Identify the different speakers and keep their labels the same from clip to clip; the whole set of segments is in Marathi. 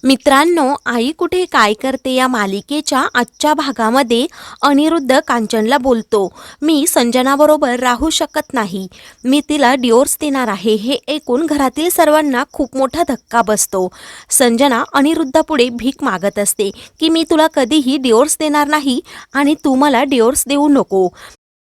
Speaker 1: मित्रांनो, आई कुठे काय करते या मालिकेच्या आजच्या भागामध्ये अनिरुद्ध कांचनला बोलतो, मी संजनाबरोबर राहू शकत नाही, मी तिला डिवोर्स देणार आहे. हे ऐकून घरातील सर्वांना खूप मोठा धक्का बसतो. संजना अनिरुद्धापुढे भीक मागत असते की मी तुला कधीही डिवोर्स देणार नाही आणि तू मला डिवोर्स देऊ नको.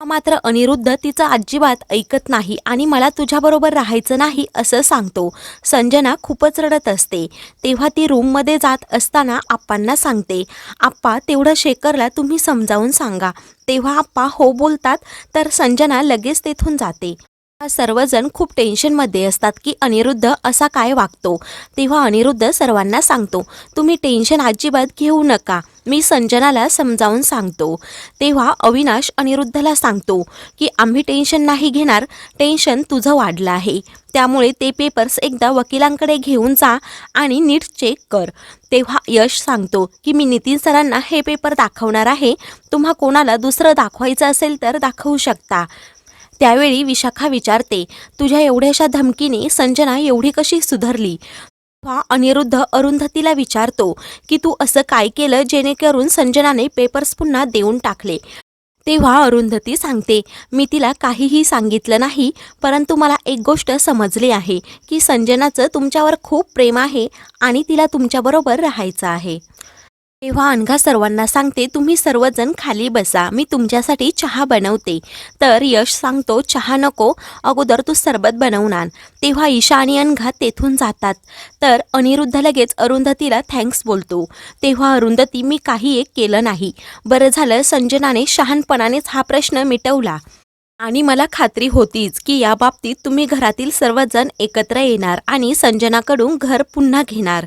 Speaker 1: मात्र अनिरुद्ध तिचं अजिबात ऐकत नाही आणि मला तुझ्याबरोबर राहायचं नाही असं सांगतो. संजना खूपच रडत असते. तेव्हा ती रूममध्ये जात असताना आप्पांना सांगते, आप्पा तेवढं शेखरला तुम्ही समजावून सांगा. तेव्हा आप्पा हो बोलतात तर संजना लगेच तेथून जाते. सर्वजण खूप टेन्शनमध्ये असतात की अनिरुद्ध असा काय वागतो. तेव्हा अनिरुद्ध सर्वांना सांगतो, तुम्ही टेन्शन अजिबात घेऊ नका, मी संजनाला समजावून सांगतो. तेव्हा अविनाश अनिरुद्धला सांगतो की आम्ही टेन्शन नाही घेणार, टेन्शन तुझं वाढलं आहे, त्यामुळे ते पेपर्स एकदा वकिलांकडे घेऊन जा आणि नीट चेक कर. तेव्हा यश सांगतो की मी नितीन सरांना हे पेपर दाखवणार आहे, तुम्हा कोणाला दुसरं दाखवायचं असेल तर दाखवू शकता. त्यावेळी विशाखा विचारते, तुझ्या एवढ्याशा धमकीने संजना एवढी कशी सुधारली. तेव्हा अनिरुद्ध अरुंधतीला विचारतो की तू असं काय केलं जेणेकरून संजनाने पेपर्स पुन्हा देऊन टाकले. तेव्हा अरुंधती सांगते, मी तिला काहीही सांगितलं नाही, परंतु मला एक गोष्ट समजली आहे की संजनाचं तुमच्यावर खूप प्रेम आहे आणि तिला तुमच्याबरोबर राहायचं आहे. तेव्हा अनघा सर्वांना सांगते, तुम्ही सर्वजण खाली बसा, मी तुमच्यासाठी चहा बनवते. तर यश सांगतो, चहा नको, अगोदर तू सरबत बनवून आण. तेव्हा ईशा आणि अनघा तेथून जातात. तर अनिरुद्ध लगेच अरुंधतीला थँक्स बोलतो. तेव्हा अरुंधती, मी काही एक केलं नाही, बरं झालं संजनाने शहाणपणानेच हा प्रश्न मिटवला आणि मला खात्री होतीच की या बाबतीत तुम्ही घरातील सर्वजण एकत्र येणार आणि संजनाकडून घर पुन्हा घेणार.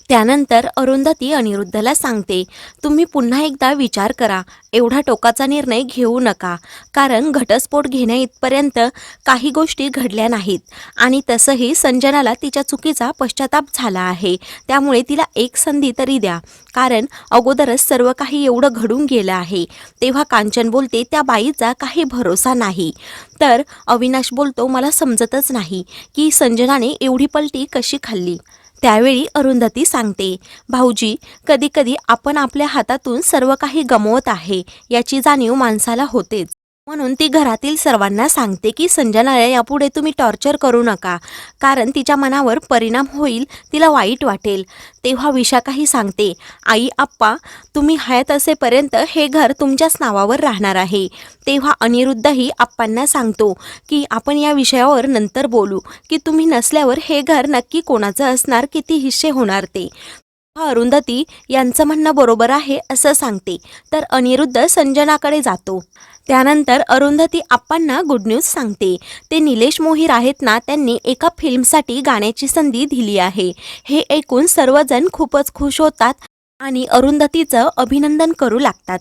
Speaker 1: त्यानंतर अरुंधती अनिरुद्धला सांगते, तुम्ही पुन्हा एकदा विचार करा, एवढा टोकाचा निर्णय घेऊ नका, कारण घटस्फोट घेण्या इथपर्यंत काही गोष्टी घडल्या नाहीत आणि तसंही संजनाला तिच्या चुकीचा पश्चाताप झाला आहे, त्यामुळे तिला एक संधी तरी द्या, कारण अगोदरच सर्व काही एवढं घडून गेलं आहे. तेव्हा कांचन बोलते, त्या बाईचा काही भरोसा नाही. तर अविनाश बोलतो, मला समजतच नाही की संजनाने एवढी पलटी कशी खाल्ली. त्यावेळी अरुंधती सांगते, भाऊजी, कधीकधी आपण आपल्या हातातून सर्व काही गमावत आहे याची जाणीव माणसाला होतेच, म्हणून ती घरातील सर्वांना सांगते की संजनाला यापुढे तुम्ही टॉर्चर करू नका, कारण तिच्या मनावर परिणाम होईल, तिला वाईट वाटेल. तेव्हा विशाखाही सांगते, आई आप्पा, तुम्ही हयात असेपर्यंत हे घर तुमच्याच नावावर राहणार आहे. तेव्हा अनिरुद्धही आप्पांना सांगतो की आपण या विषयावर नंतर बोलू, की तुम्ही नसल्यावर हे घर नक्की कोणाचं असणार, किती हिस्से होणार ते. अरुंधती यांचं म्हणणं बरोबर आहे असं सांगते. तर अनिरुद्ध संजनाकडे जातो. त्यानंतर अरुंधती आप्पांना गुड न्यूज सांगते, ते निलेश मोहीर आहेत ना, त्यांनी एका फिल्मसाठी गाण्याची संधी दिली आहे. हे ऐकून सर्वजण खूपच खुश होतात आणि अरुंधतीचं अभिनंदन करू लागतात.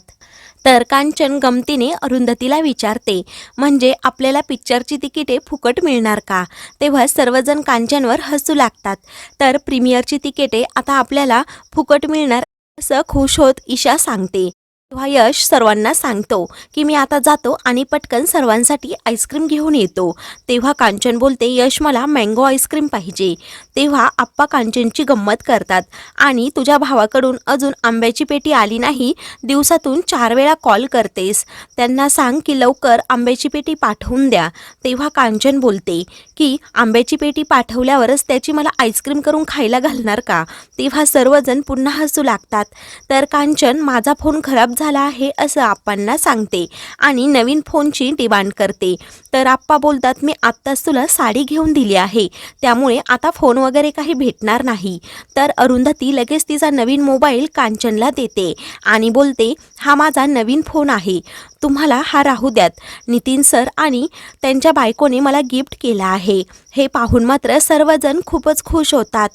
Speaker 1: तर कांचन गमतीने अरुंधतीला विचारते, म्हणजे आपल्याला पिक्चरची तिकिटे फुकट मिळणार का. तेव्हा सर्वजण कांचनवर हसू लागतात. तर प्रीमियरची तिकिटे आता आपल्याला फुकट मिळणार असं खुश होत ईशा सांगते. तेव्हा यश सर्वांना सांगतो की मी आता जातो आणि पटकन सर्वांसाठी आईस्क्रीम घेऊन येतो. तेव्हा कांचन बोलते, यश मला मँगो आईस्क्रीम पाहिजे. तेव्हा आप्पा कांचनची गंमत करतात आणि तुझ्या भावाकडून अजून आंब्याची पेटी आली नाही, दिवसातून 4 वेळा कॉल करतेस, त्यांना सांग की लवकर आंब्याची पेटी पाठवून द्या. तेव्हा कांचन बोलते की आंब्याची पेटी पाठवल्यावरच त्याची मला आईस्क्रीम करून खायला घालणार का. तेव्हा सर्वजण पुन्हा हसू लागतात. तर कांचन माझा फोन खराब झाला आहे असं आप्पांना सांगते आणि नवीन फोनची डिमांड करते. तर आप्पा बोलतात, मी आत्ताच तुला साडी घेऊन दिली आहे, त्यामुळे आता फोन वगैरे काही भेटणार नाही. तर अरुंधती लगेच तिचा नवीन मोबाईल कांचनला देते आणि बोलते, हा माझा नवीन फोन आहे, तुम्हाला हा राहू द्यात, नितीन सर आणि त्यांच्या बायकोने मला गिफ्ट केला आहे. हे पाहून मात्र सर्वजण खूपच खुश होतात.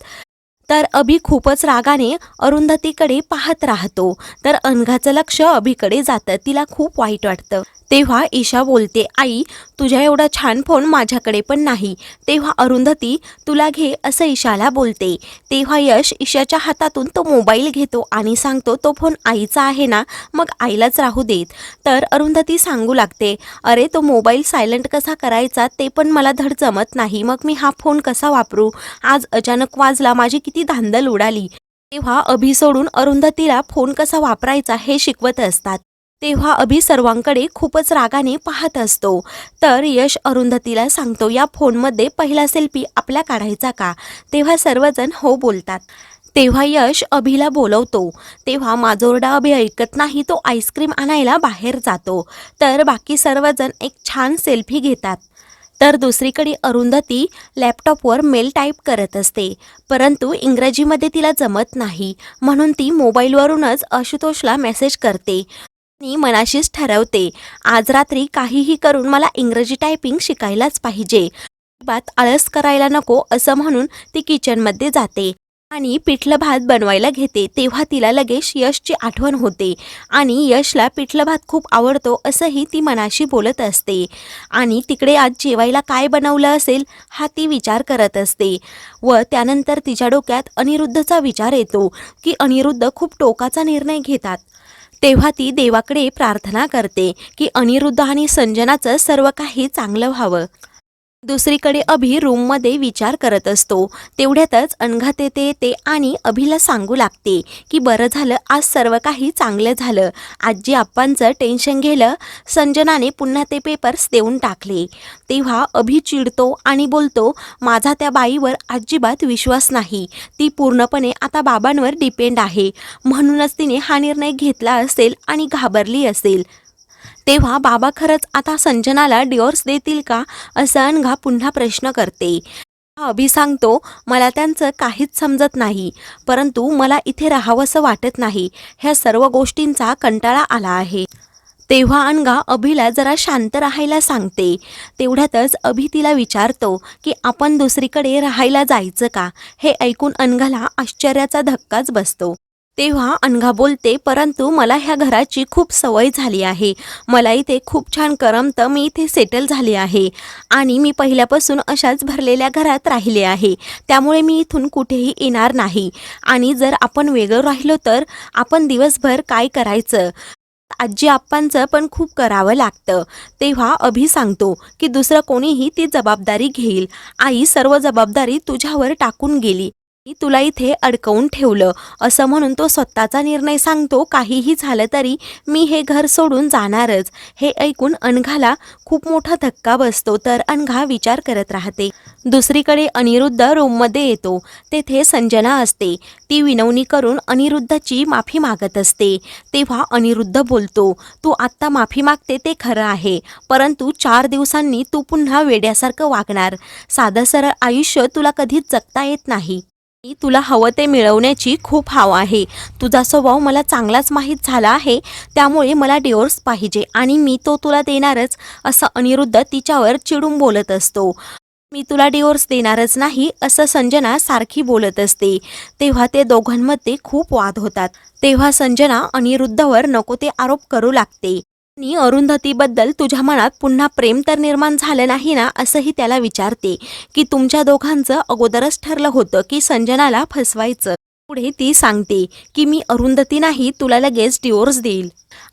Speaker 1: तर अभि खूपच रागाने अरुंधतीकडे पाहत राहतो. तर अनघाचं लक्ष अभिकडे जातं, तिला खूप वाईट वाटतं. तेव्हा ईशा बोलते, आई तुझ्या एवढा छान फोन माझ्याकडे पण नाही. तेव्हा अरुंधती तुला घे असं ईशाला बोलते. तेव्हा यश ईशाच्या हातातून तो मोबाईल घेतो आणि सांगतो, तो फोन आईचा आहे ना, मग आईलाच राहू देत. तर अरुंधती सांगू लागते, अरे तो मोबाईल सायलेंट कसा करायचा ते पण मला धड जमत नाही, मग मी हा फोन कसा वापरू. आज अचानक वाजला, माझी किती धांदल उडाली. तेव्हा अभि सोडून अरुंधतीला फोन कसा वापरायचा हे शिकवत असतात. तेव्हा अभि सर्वांकडे खूपच रागाने पाहत असतो. तर यश अरुंधतीला सांगतो, या फोनमध्ये पहिला सेल्फी आपला काढायचा का? तेव्हा सर्वजण हो बोलतात. तेव्हा यश अभिला बोलवतो. तेव्हा माजोरडा अभि ऐकत नाही, तो आईस्क्रीम आणायला बाहेर जातो. तर बाकी सर्वजण एक छान सेल्फी घेतात. तर दुसरीकडे अरुंधती लॅपटॉपवर मेल टाईप करत असते, परंतु इंग्रजीमध्ये तिला जमत नाही. म्हणून ती मोबाईलवरूनच आशुतोषला मेसेज करते आणि मनाशीच ठरवते, आज रात्री काहीही करून मला इंग्रजी टायपिंग शिकायलाच पाहिजे. बात आळस करायला नको असं म्हणून ती किचनमध्ये जाते आणि पिठलं भात बनवायला घेते. तेव्हा तिला लगेच यशची आठवण होते आणि यशला पिठलं भात खूप आवडतो असंही ती मनाशी बोलत असते. आणि तिकडे आज जेवायला काय बनवलं असेल हा ती विचार करत असते. व त्यानंतर तिच्या डोक्यात अनिरुद्धचा विचार येतो की अनिरुद्ध खूप टोकाचा निर्णय घेतात. तेव्हा ती देवाकडे प्रार्थना करते की अनिरुद्ध आणि संजनाचं सर्व काही चांगलं व्हावं. दुसरीकडे अभि रूममध्ये विचार करत असतो. तेवढ्यातच अनघात येते आणि अभिला सांगू लागते की बरं झालं आज सर्व काही चांगलं झालं. आजी आप्पांचं टेन्शन गेलं. संजनाने पुन्हा ते पेपर्स देऊन टाकले. तेव्हा अभि चिडतो आणि बोलतो, माझा त्या बाईवर अजिबात विश्वास नाही. ती पूर्णपणे आता बाबांवर डिपेंड आहे. म्हणूनच तिने हा निर्णय घेतला असेल आणि घाबरली असेल. तेव्हा बाबा खरंच आता संजनाला डिवोर्स देतील का असं अनघा पुन्हा प्रश्न करते. अभि सांगतो, मला त्यांचं काहीच समजत नाही, परंतु मला इथे राहावंसं वाटत नाही. ह्या सर्व गोष्टींचा कंटाळा आला आहे. तेव्हा अनघा अभिला जरा शांत राहायला सांगते. तेवढ्यातच अभि तिला विचारतो की आपण दुसरीकडे राहायला जायचं का? हे ऐकून अनघाला आश्चर्याचा धक्काच बसतो. तेव्हा अनघा बोलते, परंतु मला ह्या घराची खूप सवय झाली आहे. मला इथे खूप छान करमतं. मी इथे सेटल झाले आहे आणि मी पहिल्यापासून अशाच भरलेल्या घरात राहिले आहे. त्यामुळे मी इथून कुठेही येणार नाही. आणि जर आपण वेगळं राहिलो तर आपण दिवसभर काय करायचं? आजी आप्पांचं पण खूप करावं लागतं. तेव्हा अभि सांगतो की दुसरं कोणीही ती जबाबदारी घेईल. आई सर्व जबाबदारी तुझ्यावर टाकून गेली. मी तुला इथे अडकवून ठेवलं असं म्हणून तो स्वतःचा निर्णय सांगतो. काहीही झालं तरी मी हे घर सोडून जाणारच. हे ऐकून अनघाला खूप मोठा धक्का बसतो. तर अनघा विचार करत राहते. दुसरीकडे अनिरुद्ध रूममध्ये येतो. तेथे संजना असते. ती विनवणी करून अनिरुद्धची माफी मागत असते. तेव्हा अनिरुद्ध बोलतो, तू आत्ता माफी मागते ते खरं आहे, परंतु 4 दिवसांनी तू पुन्हा वेड्यासारखं वागणार. साधं सरळ आयुष्य तुला कधीच जगता येत नाही. तुला हवं ते मिळवण्याची खूप हाव आहे. तुझा स्वभाव मला चांगलाच माहीत झाला आहे. त्यामुळे मला डिवोर्स पाहिजे आणि मी तो तुला देणारच असं अनिरुद्ध तिच्यावर चिडून बोलत असतो. मी तुला डिवोर्स देणारच नाही असं संजना सारखी बोलत असते. तेव्हा ते दोघांमध्ये खूप वाद होतात. तेव्हा संजना अनिरुद्धवर नको ते आरोप करू लागते आणि अरुंधतीबद्दल तुझ्या मनात पुन्हा प्रेम तर निर्माण झालं नाही ना असंही त्याला विचारते की तुमच्या दोघांचं अगोदरच ठरलं होतं की संजनाला फसवायचं. पुढे ती सांगते की मी अरुंधती नाही, तुला लगेच डिवोर्स देईल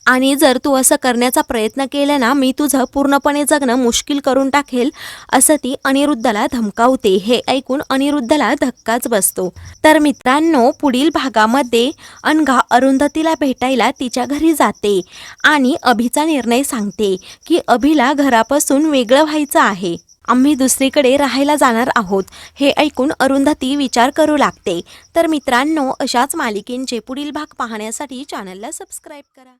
Speaker 1: आणि जर तू असं करण्याचा प्रयत्न केला ना मी तुझं पूर्णपणे जगणं मुश्किल करून टाकेल असं ती अनिरुद्धला धमकावते. हे ऐकून अनिरुद्धला धक्काच बसतो. तर मित्रांनो, पुढील भागामध्ये अनघा अरुंधतीला भेटायला तिच्या घरी जाते आणि अभिचा निर्णय सांगते की अभिला घरापासून वेगळं व्हायचं आहे. आम्ही दुसरीकडे राहायला जाणार आहोत. हे ऐकून अरुंधती विचार करू लागते. तर मित्रांनो, अशाच मालिकेंचे पुढील भाग पाहण्यासाठी चॅनलला सबस्क्राईब करा.